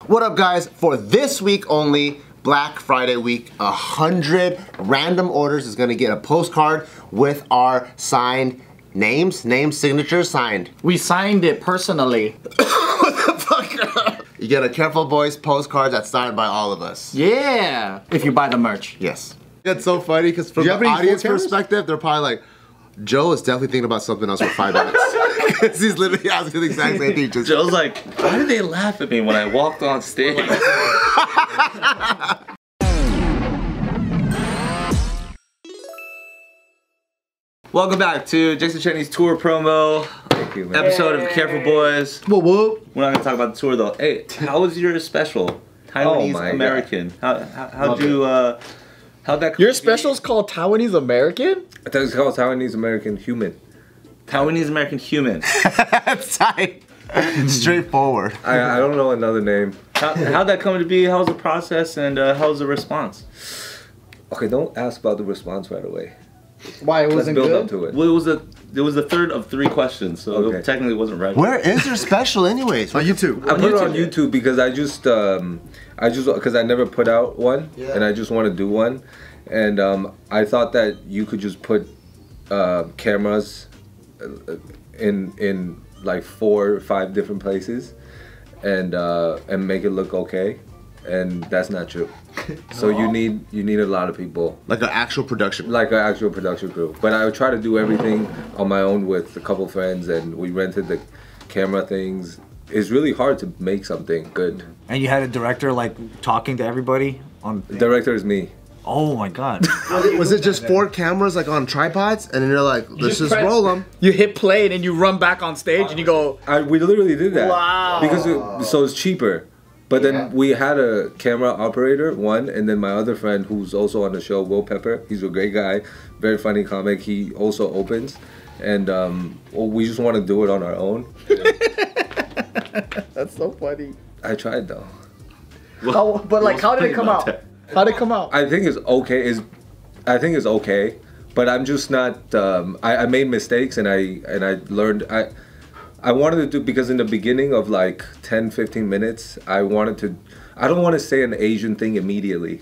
What up, guys? For this week only, Black Friday week, 100 random orders is gonna get a postcard with our signed names, signatures signed. We signed it personally. What the fuck? You get a Careful Boys postcard that's signed by all of us. Yeah, if you buy the merch. Yes. It's so funny because from the audience perspective, they're probably like, Joe is definitely thinking about something else for 5 minutes. Because he's literally asking the exact same thing. Joe's like, why did they laugh at me when I walked on stage? Welcome back to Jason Cheny's tour promo. Thank you, man. Episode of Careful Boys. Whoop whoop. We're not gonna talk about the tour though. Hey, how was your special? Taiwanese American. How'd you how'd that? Your special's called Taiwanese American? I thought it was called Taiwanese American Human. Taiwanese American Human. That's tight. Straightforward. I don't know another name. How'd that come to be? How was the process and how was the response? Okay, don't ask about the response right away. Why, it Let's wasn't build good? up to it. Well, it was the third of 3 questions, so it technically wasn't right. Where is your special anyways? On YouTube. I put it on YouTube because I just because I never put out one, and I just want to do one, and I thought that you could just put cameras in like 4 or 5 different places, and make it look okay, and that's not true. So you need a lot of people, Like an actual production. like an actual production crew. But I would try to do everything on my own with a couple friends, and we rented the camera things. It's really hard to make something good. And you had a director like talking to everybody on. The director is me. Oh my god! Was it just 4 cameras like on tripods, and then you're like, let's just roll them? You hit play and then you run back on stage and you go, We literally did that. Wow. Because so it's cheaper. But then we had a camera operator, one, and then my other friend who's also on the show, Will Pepper. He's a great guy, very funny comic. He also opens, and we just want to do it on our own. that's so funny. I tried though. But like, how did it come out? How did it come out? I think it's okay. I think it's okay, but I'm just not. I made mistakes, and I learned. I wanted to do, because in the beginning of like 10-15 minutes, I wanted to. I don't want to say an Asian thing immediately.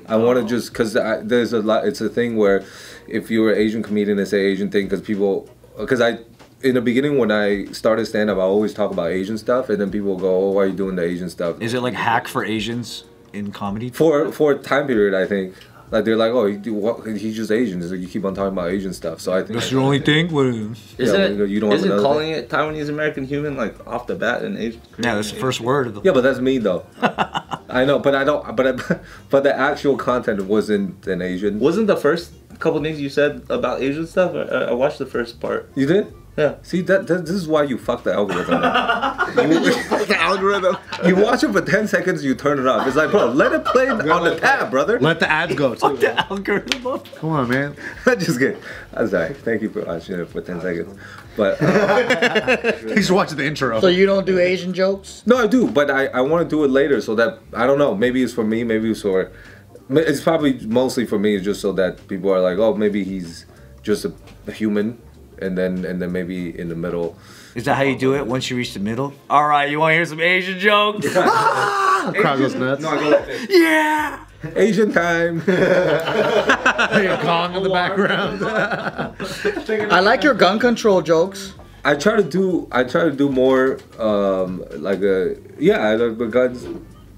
I want to just, because there's a lot. It's a thing where if you're an Asian comedian and say Asian thing, in the beginning when I started stand up, I always talk about Asian stuff, and then people go, "Oh, why are you doing the Asian stuff?" Is it like hack for Asians in comedy? For a time period, I think. Like they're like, oh, he's just Asian. So you keep on talking about Asian stuff. So I think that's your only thing. Isn't calling it Taiwanese American Human like off the bat an Asian? Yeah, that's the first word of the. Yeah, but that's me though. I know, but I don't. But the actual content wasn't an Asian. Wasn't the first couple things you said about Asian stuff? I watched the first part. You did? Yeah. See, this is why you fuck the algorithm. The algorithm. You watch it for 10 seconds, you turn it off. It's like, bro, let it play on the tab, brother. Let the ads go too. Fuck the algorithm up. Come on, man. I'm just kidding. I'm sorry. Thank you for watching it for 10 seconds. But He's watching the intro. So you don't do Asian jokes? no, I do, but I want to do it later so that, I don't know, maybe it's for me, maybe it's for, it's probably mostly for me, just so that people are like, oh, maybe he's just a human, and then maybe in the middle. Is that how you do it once you reach the middle? All right, you want to hear some Asian jokes? Crowd goes nuts. No, I go like this. Yeah. Asian time. A gong in the background. I like your gun control jokes. I try to do more like the guns.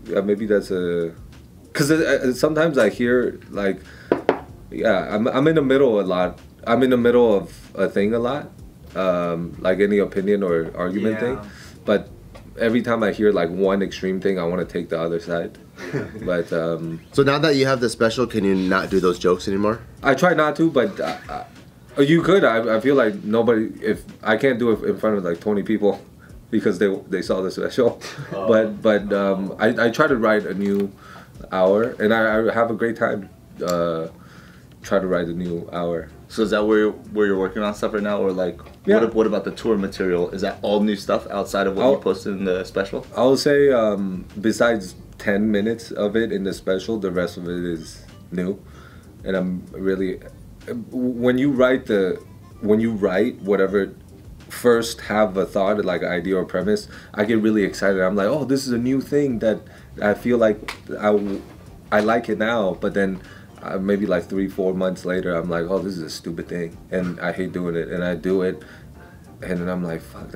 Maybe that's because sometimes I hear like, I'm in the middle a lot. I'm in the middle of a thing a lot, like any opinion or argument thing. But every time I hear like one extreme thing, I want to take the other side. But So now that you have the special, can you not do those jokes anymore? I try not to, but you could. I feel like nobody. If I can't do it in front of like 20 people because they saw the special, but I try to write a new hour, and I have a great time. Try to write a new hour. So is that where you're working on stuff right now, or like what about the tour material? Is that all new stuff outside of what you posted in the special? I would say besides 10 minutes of it in the special, the rest of it is new, and I'm really when you write whatever first have a thought, like an idea or premise, I get really excited. I'm like, oh, this is a new thing that I feel like I like it now. But then maybe like 3-4 months later, I'm like, oh, this is a stupid thing, and I hate doing it, and I do it, and then I'm like, fuck,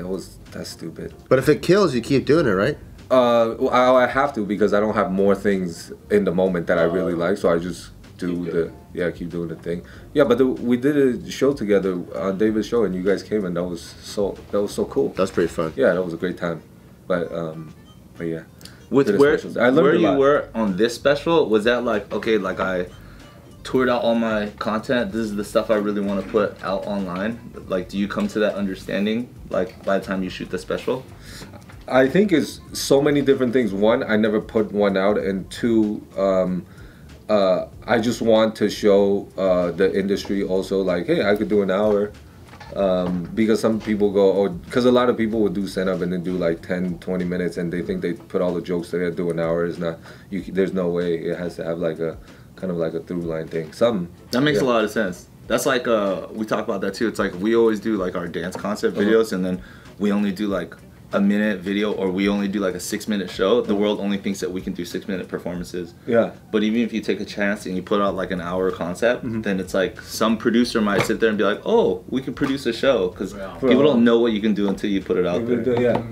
that's stupid. But if it kills, you keep doing it, right? I have to, because I don't have more things in the moment that I really like, so I just do keep doing the thing. Yeah, but we did a show together on David's show, and you guys came, and that was so cool. That's pretty fun. Yeah, that was a great time. But yeah. With where you were on this special, was that like, okay, like I toured out all my content, this is the stuff I really want to put out online? Like, do you come to that understanding like by the time you shoot the special? I think it's so many different things. One, I never put one out, and two, I just want to show the industry also, like, hey, I could do an hour, because some people go, oh, because a lot of people would do stand-up and then do like 10-20 minutes, and they think they put all the jokes they do an hour. Is not, there's no way. It has to have like a kind of like a through line thing. That makes a lot of sense. That's like we talk about that too. It's like we always do like our dance concept videos, and then we only do like a minute video, or we only do like a 6-minute show. The world only thinks that we can do 6-minute performances. Yeah. But even if you take a chance and you put out like an hour concept, then it's like some producer might sit there and be like, oh, we can produce a show, because people don't know what you can do until you put it out there. Yeah.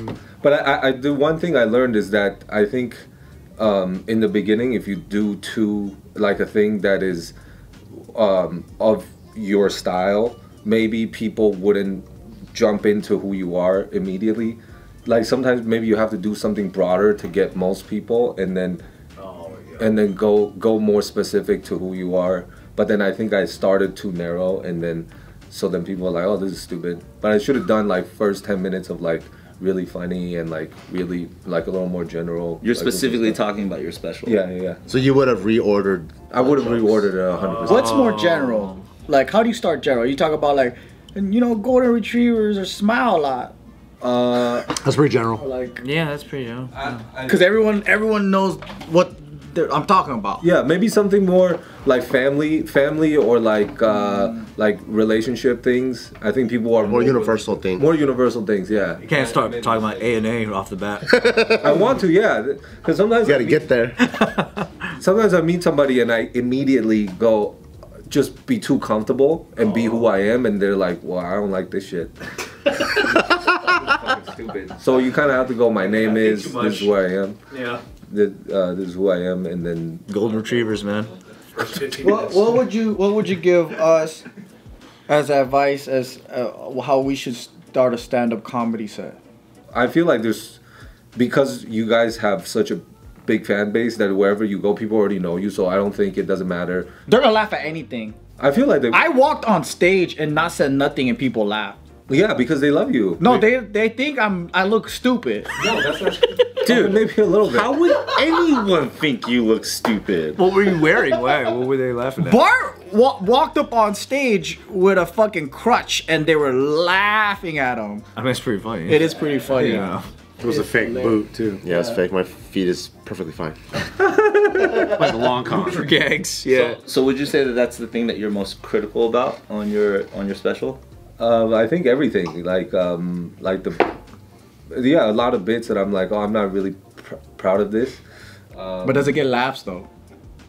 But the one thing I learned is that I think in the beginning, if you do like a thing that is of your style, maybe people wouldn't jump into who you are immediately. Like sometimes maybe you have to do something broader to get most people, and then go more specific to who you are. But then I think I started too narrow, and then people are like, oh, this is stupid. But I should have done like first 10 minutes of like really funny and like really like a little more general. You're specifically talking about your special. Yeah. So you would have reordered? I would have reordered it 100%. What's more general? Like, how do you start general? You talk about like, golden retrievers or smile a lot. That's pretty general. Like, yeah, that's pretty general. Because everyone knows what I'm talking about. Yeah, maybe something more like family, or like relationship things. I think people are more universal things. More universal things, yeah. You can't start talking about A&A off the bat. I want to, yeah, because sometimes you gotta get there. Sometimes I meet somebody and I immediately go, just be too comfortable and be who I am, and they're like, well, I don't like this shit. Stupid. So you kind of have to go, my name is, this is who I am. Yeah. This is who I am, and then golden retrievers, man. What would you give us as advice as how we should start a stand-up comedy set? I feel like because you guys have such a big fan base that wherever you go, people already know you, so I don't think it doesn't matter. They're gonna laugh at anything. I feel like I walked on stage and not said nothing, and people laughed. Yeah, because they love you. No, they think I look stupid. No, that's not. Dude, maybe a little bit. How would anyone think you look stupid? What were you wearing? Why? What were they laughing at? Bart walked up on stage with a fucking crutch, and they were laughing at him. I mean, it's pretty funny. It is pretty funny. Yeah. It was a fake boot too. Yeah, it's fake. My feet is perfectly fine. Like a long con. For gags. Yeah. So would you say that that's the thing that you're most critical about on your special? I think everything, like a lot of bits that I'm like, oh, I'm not really proud of this. But does it get laughs though?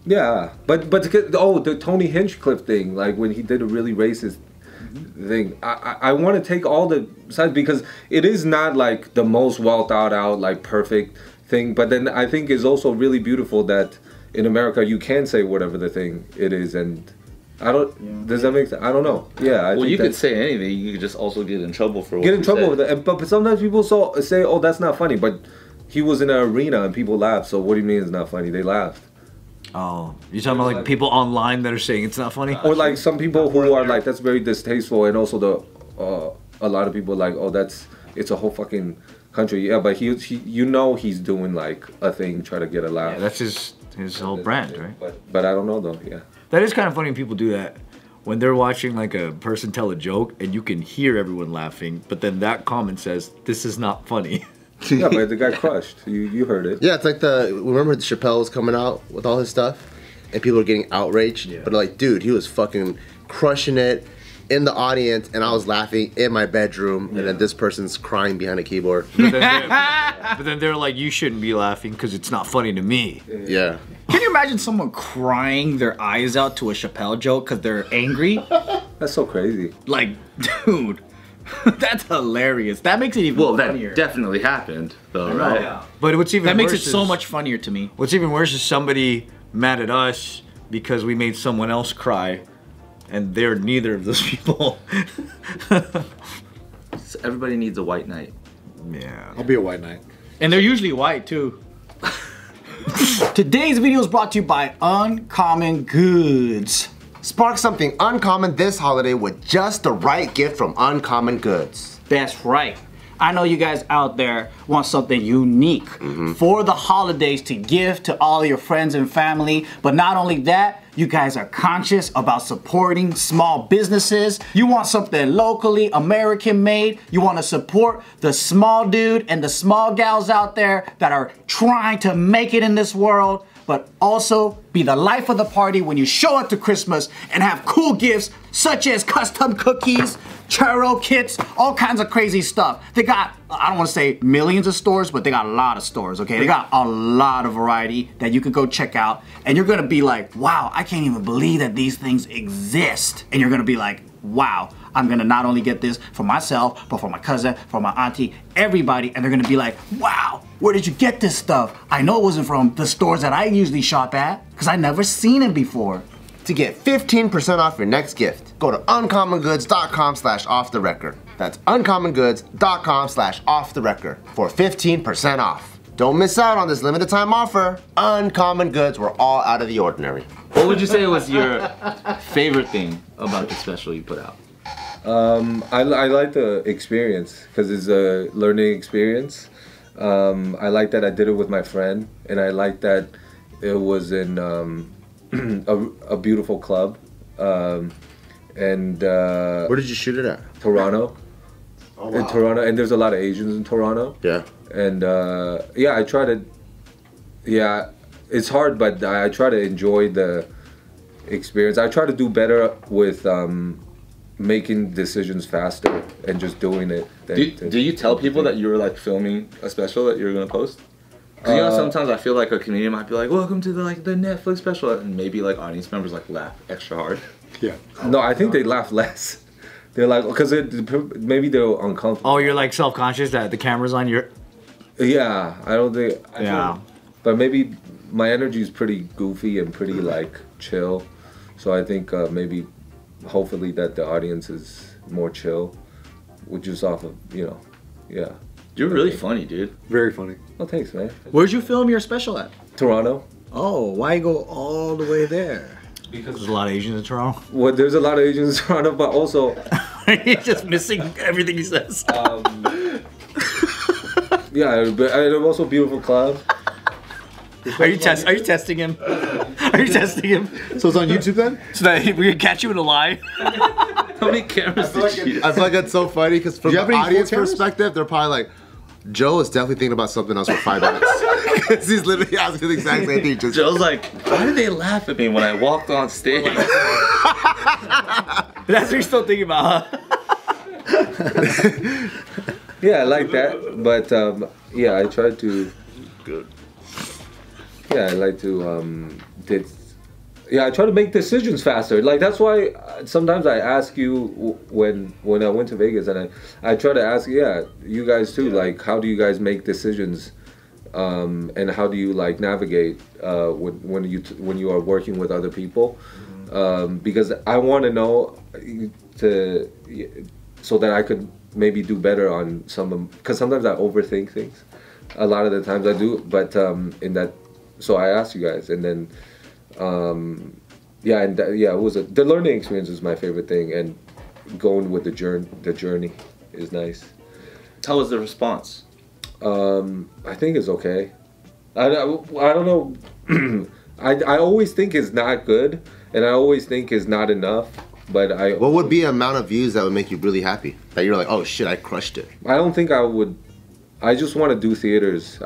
Yeah, but the Tony Hinchcliffe thing, like when he did a really racist thing, I want to take all the sides, because it is not like the most well thought out, like perfect thing. But then I think it's also really beautiful that in America you can say whatever the thing it is, and I don't. Yeah. Does that make sense? I don't know. Yeah. Well, you could say anything. You could just also get in trouble for what get in trouble with it. But sometimes people say, "Oh, that's not funny." But he was in an arena and people laughed. So what do you mean it's not funny? They laughed. Oh, you're talking about like people online that are saying it's not funny, or like some people who are like, that's very distasteful, and also a lot of people are like, oh, it's a whole fucking country. Yeah, but he's doing like a thing, try to get a laugh. Yeah, that's his whole brand, right? But I don't know though. Yeah. That is kind of funny when people do that. When they're watching like a person tell a joke and you can hear everyone laughing, but then that comment says, this is not funny. Yeah, but the guy crushed. You heard it. Yeah, it's like remember Chappelle was coming out with all his stuff and people were getting outraged? Yeah. But like, dude, he was fucking crushing it. in the audience and I was laughing in my bedroom, and then this person's crying behind a keyboard. But then they're like, you shouldn't be laughing because it's not funny to me. Yeah. Can you imagine someone crying their eyes out to a Chappelle joke because they're angry? That's so crazy. Like, dude, that's hilarious. That makes it even funnier. That definitely happened, though, right? Yeah. But what's even That makes worse it so is- much funnier to me. What's even worse is somebody mad at us because we made someone else cry, and they're neither of those people. So everybody needs a white knight. Yeah. I'll be a white knight. And they're usually white, too. Today's video is brought to you by Uncommon Goods. Spark something uncommon this holiday with just the right gift from Uncommon Goods. That's right. I know you guys out there want something unique for the holidays to give to all your friends and family. But not only that, you guys are conscious about supporting small businesses. You want something locally American made. You want to support the small dude and the small gals out there that are trying to make it in this world, but also be the life of the party when you show up to Christmas and have cool gifts such as custom cookies, churro kits, all kinds of crazy stuff. They got, I don't want to say millions of stores, but they got a lot of stores, okay? They got a lot of variety that you can go check out, and you're gonna be like, wow, I can't even believe that these things exist. And you're gonna be like, wow, I'm gonna not only get this for myself, but for my cousin, for my auntie, everybody, and they're gonna be like, wow, where did you get this stuff? I know it wasn't from the stores that I usually shop at, because I never seen it before. To get 15% off your next gift, go to uncommongoods.com/offtherecord. That's uncommongoods.com/offtherecord for 15% off. Don't miss out on this limited time offer. Uncommon Goods, we're all out of the ordinary. What would you say was your favorite thing about the special you put out? I like the experience because it's a learning experience. I like that I did it with my friend, and I like that it was in a beautiful club. Where did you shoot it at? Toronto. Oh, wow. In Toronto, and there's a lot of Asians in Toronto. Yeah. And yeah, I try to. Yeah, it's hard, but I try to enjoy the experience. I try to do better with making decisions faster and just doing it. Do you tell people that you were like filming a special that you were gonna post? 'Cause you know, sometimes I feel like a comedian might be like, "Welcome to the Netflix special," and maybe like audience members like laugh extra hard. Yeah. No, I think they laugh less. They're like, because maybe they're uncomfortable. Oh, you're like self-conscious that the camera's on your... Yeah, I don't think. Yeah. But maybe my energy is pretty goofy and pretty like chill, so I think maybe, hopefully, that the audience is more chill, which is off of yeah. You're really funny, dude. Very funny. Well, thanks, man. Where'd you film your special at? Toronto. Oh, why go all the way there? There's a lot of Asians in Toronto. Well, there's a lot of Asians in Toronto, but also He's just missing everything he says. yeah, but and also beautiful club. Are you testing him? Are you testing him? So it's on YouTube then? So that we can catch you in a lie? How many cameras did you? I feel like it's so funny because from Do you the have any audience full cameras? perspective, they're probably like, Joe is definitely thinking about something else for 5 minutes. Because he's literally asking the exact same thing. Just, Joe's like, why did they laugh at me when I walked on stage? That's what you're still thinking about, huh? Yeah, I like that, but yeah, I try to. Good. Yeah, I like to I try to make decisions faster. Like that's why sometimes I ask you when I went to Vegas, and I try to ask, you guys too. Like, how do you guys make decisions, and how do you like navigate when you are working with other people? Because I want to know so that I could maybe do better on because sometimes I overthink things. A lot of the times I do, but so I asked you guys, and then it was the learning experience is my favorite thing, and going with the journey is nice. How was the response? I think it's okay. I don't know. I always think it's not good, and I always think it's not enough. But what would be an amount of views that would make you really happy? That you're like, oh shit, I crushed it. I don't think I would. I just want to do theaters.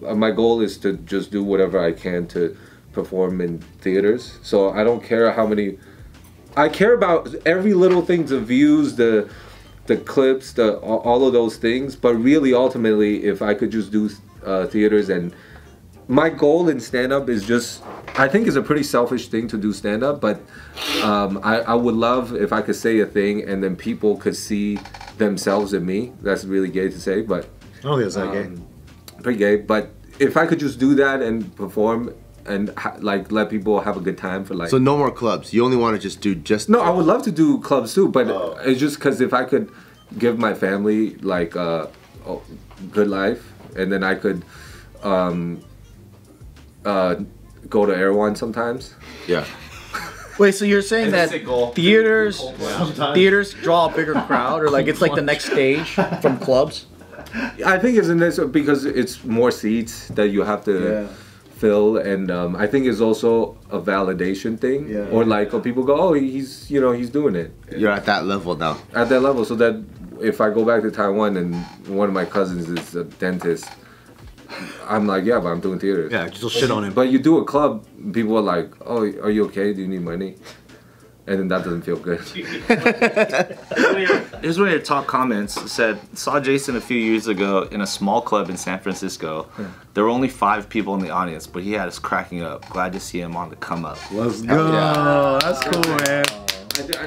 My goal is to just do whatever I can to perform in theaters. So I don't care how many I care about every little thing, the views, the clips, all of those things. But really, ultimately, if I could just do theaters, and my goal in stand-up is just, I think it's a pretty selfish thing to do stand-up, but I would love if I could say a thing and then people could see themselves in me. That's really gay to say, but I don't think it's that gay. Pretty gay. But if I could just do that and perform and like let people have a good time for like. So no more clubs. You only want to just do No, I would love to do clubs too, but it's just because if I could give my family like a good life, and then I could go to Erewhon sometimes. Yeah. Wait, so you're saying that theaters draw a bigger crowd, or like it's like the next stage from clubs? I think it's in this because it's more seats that you have to fill, and I think it's also a validation thing, or like people go, oh, he's doing it. You're at that level now. At that level, so that if I go back to Taiwan and one of my cousins is a dentist, I'm like, yeah, but I'm doing theaters. Yeah, just shit on him. But you do a club, people are like, oh, are you okay? Do you need money? And then that doesn't feel good. Here's one of your top comments. It said, saw Jason a few years ago in a small club in San Francisco. There were only 5 people in the audience, but he had us cracking up. Glad to see him on the come up. Let's go. Yeah. That's cool, man.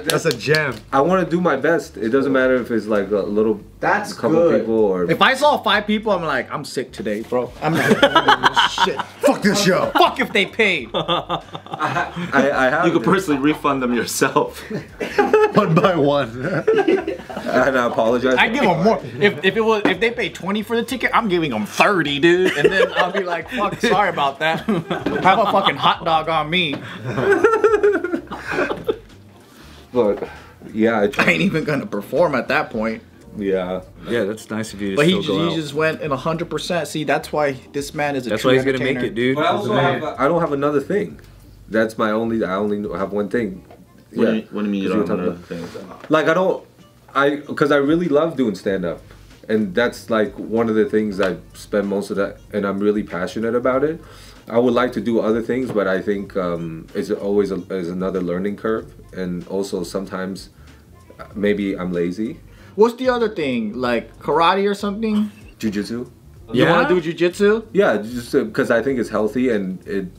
That's a gem. I want to do my best. It doesn't matter if it's like a little couple people or. If I saw 5 people, I'm like, I'm sick today, bro. I'm not shit. Fuck this show. Fuck if they paid. I have. You could personally refund them yourself. One by one. And I apologize. I give them more. If they pay 20 for the ticket, I'm giving them 30, dude. And then I'll be like, fuck, sorry about that. Have a fucking hot dog on me. But yeah, I ain't even gonna perform at that point. Yeah. Yeah, that's nice of you to But still he go out. just went in 100%. See, that's why this man is a That's true why he's gonna make entertainer. it, dude. But I also I don't have another thing. That's my only. I only have one thing. What do you mean you don't have another thing? Like because I really love doing stand up, and that's like one of the things I spend most of that, and I'm really passionate about it. I would like to do other things, but I think it's always is another learning curve, and also sometimes maybe I'm lazy. What's the other thing? Like karate or something? Jiu-jitsu. You want to do jiu-jitsu? Yeah, just because I think it's healthy and it.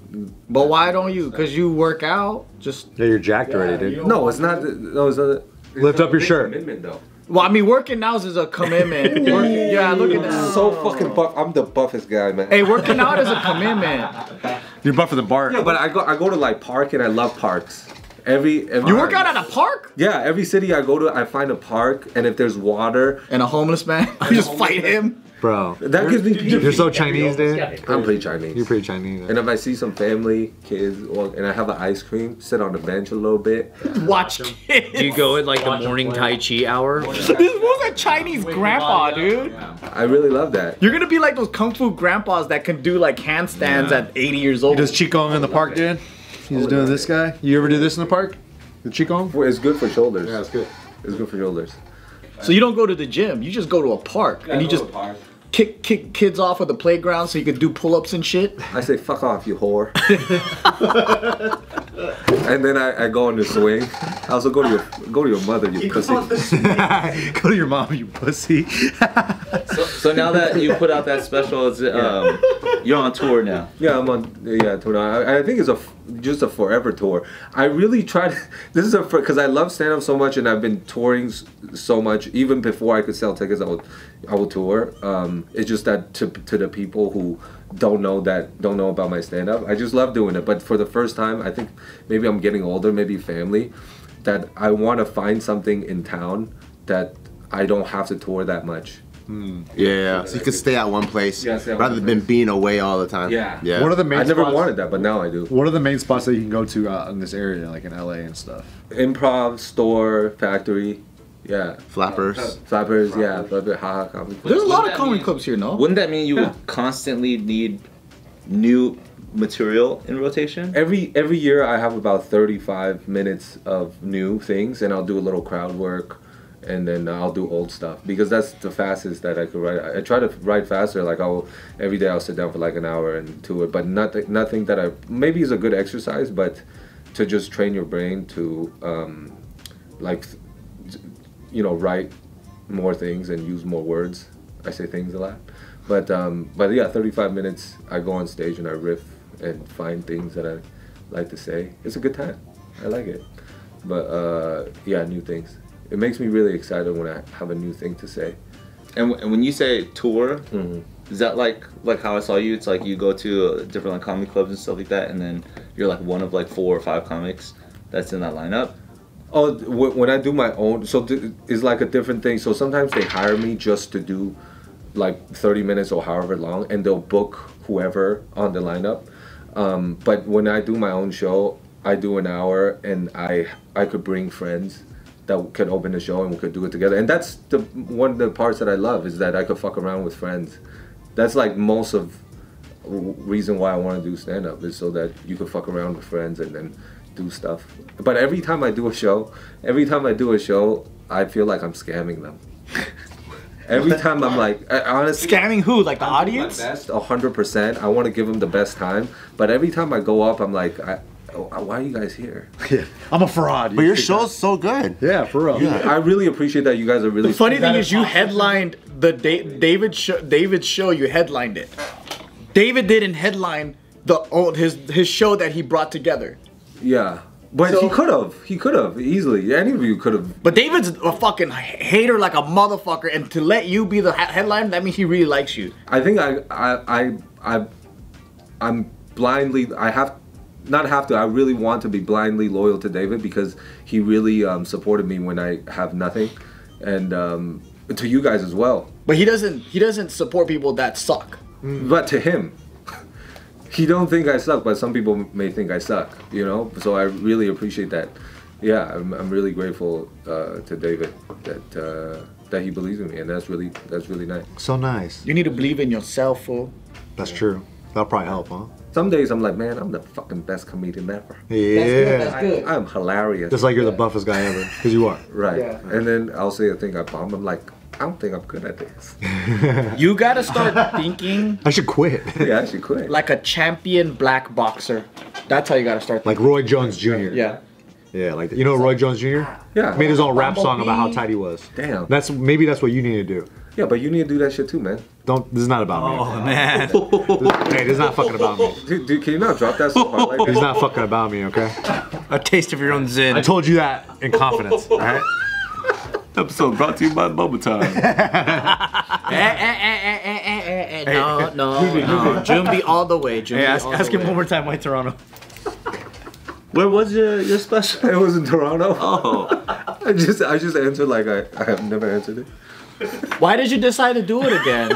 But why don't you? Because you work out? Just. Yeah, you're jacked already, dude. No, it's not. No, it's not. Lift up your shirt. Commitment, though. Well, I mean, working out is a commitment. Yeah, look at this. So fucking buff. I'm the buffest guy, man. Hey, working out is a commitment. You're buffer the Bart. Yeah, but I go to like park, and I love parks. Every You work out at a park? Yeah, every city I go to, I find a park, and if there's water, And a homeless man? You just fight him? Bro. that gives me peace. You're so Chinese, dude. I'm pretty Chinese. You're pretty Chinese. And if I see some family, kids, and I have an ice cream, sit on the bench a little bit. Watch kids. Do you go at like the morning Tai Chi hour? This was a Chinese grandpa, dude. I really love that. You're gonna be like those kung fu grandpas that can do like handstands at 80 years old. Does Qigong in the park, dude? He's doing this guy. You ever do this in the park? The Qigong? It's good for shoulders. Yeah, it's good. It's good for shoulders. So you don't go to the gym, you just go to a park and you just kick kids off at the playground so you can do pull-ups and shit. I say, fuck off, you whore. And then I go on the swing. I also go to your mother, you pussy. Go to your mom, you pussy. So now that you put out that special, you're on tour now. Yeah, I'm on tour now. I think it's just a forever tour. I really tried. This is because I love stand up so much, and I've been touring so much. Even before I could sell tickets, I would tour. It's just that to the people who don't know about my stand up, I just love doing it. But for the first time, I think maybe I'm getting older, maybe family, that I want to find something in town that I don't have to tour that much. Yeah, so you could stay at one place rather than being away all the time. Yeah. What are the main I never spots? wanted that, but now I do. What are the main spots that you can go to in this area, like in LA and stuff? Improv, store, factory, yeah. Flappers. Flappers, yeah. Flapper, haha, comedy. There's a lot of comedy clubs here, no? Wouldn't that mean you would constantly need new material in rotation? Every year I have about 35 minutes of new things, and I'll do a little crowd work, and then I'll do old stuff because that's the fastest that I could write. I try to write faster. Like every day I'll sit down for like an hour and do it, but nothing that maybe is a good exercise, but to just train your brain to like, you know, write more things and use more words. I say things a lot, but yeah, 35 minutes. I go on stage and I riff and find things that I like to say. It's a good time. I like it. But yeah, new things. It makes me really excited when I have a new thing to say. And when you say tour, is that like how I saw you? It's like you go to different like comedy clubs and stuff like that, and then you're like one of like 4 or 5 comics that's in that lineup. Oh, when I do my own, so it's like a different thing. So sometimes they hire me just to do like 30 minutes or however long, and they'll book whoever on the lineup. But when I do my own show, I do an hour, and I could bring friends that could open the show and we could do it together. And that's one of the parts that I love, is that I could fuck around with friends. That's like most of reason why I want to do stand-up, is so that you could fuck around with friends and then do stuff. But every time I do a show, I feel like I'm scamming them. Every time I'm like, honestly, Scamming who? Like the audience? my best, 100%. I want to give them the best time. But every time I go up, I'm like, why are you guys here? Yeah. I'm a fraud. But your show's so good. Yeah, for real. I really appreciate that you guys are really. The funny thing is, you headlined the David's show. You headlined it. David didn't headline his show that he brought together. Yeah, but So- he could have easily. Any of you could have. But David's a fucking hater like a motherfucker, and to let you be the headline, that means he really likes you. I think I'm blindly. I really want to be blindly loyal to David, because he really supported me when I have nothing, and to you guys as well. But he doesn't support people that suck. But to him, he don't think I suck, but some people may think I suck, you know? So I really appreciate that. Yeah, I'm really grateful to David that he believes in me, and that's really nice. So nice. You need to believe in yourself, fool. That's true. That'll probably help, huh? Some days I'm like, man, I'm the fucking best comedian ever. Yeah. That's good. I'm hilarious. Just like you're the buffest guy ever, because you are. Right. Yeah. And then I'll say a thing I bomb. I'm like, I don't think I'm good at this. You gotta start thinking I should quit. Yeah, I should quit. like a champion black boxer. That's how you gotta start Like thinking. Roy Jones Jr. Yeah. Yeah, like you know Roy Jones Jr. Yeah. Made his own rap song about how tight he was. Damn. Maybe that's what you need to do. Yeah, but you need to do that shit too, man. This is not about me. Oh man. Hey, this is not fucking about me. Dude, can you not drop that so hard like This is that? not fucking about me, okay? A taste of your own zin. I told you that in confidence, alright? Episode brought to you by Bubble Time. No. Jumbi all the way. Jumbi Hey, ask all him the way. one more time why Toronto. Where was your special? It was in Toronto. Oh. I just answered like I have never answered it. Why did you decide to do it again?